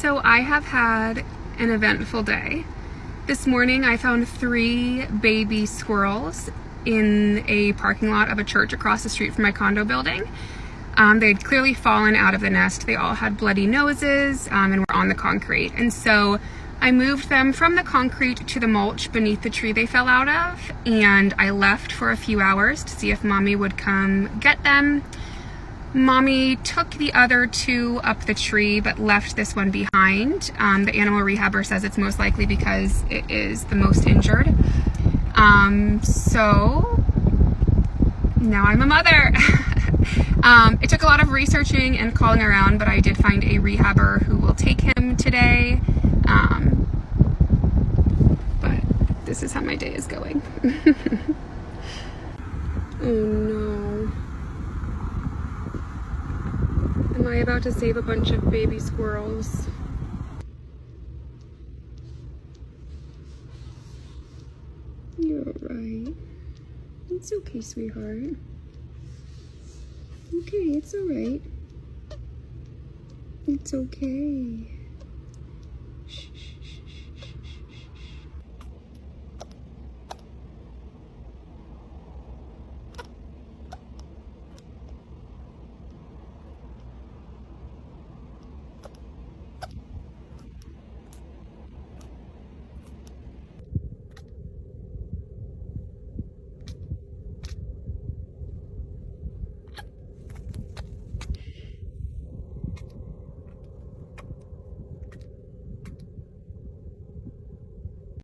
So I have had an eventful day. This morning I found 3 baby squirrels in a parking lot of a church across the street from my condo building. They had clearly fallen out of the nest. They all had bloody noses and were on the concrete. And so I moved them from the concrete to the mulch beneath the tree they fell out of, and I left for a few hours to see if Mommy would come get them. Mommy took the other 2 up the tree but left this one behind. The animal rehabber says it's most likely because it is the most injured. So now I'm a mother. It took a lot of researching and calling around, but I did find a rehabber who will take him today. But this is how my day is going. Oh no. Am I about to save a bunch of baby squirrels? You're alright. It's okay, sweetheart. Okay, it's alright. It's okay.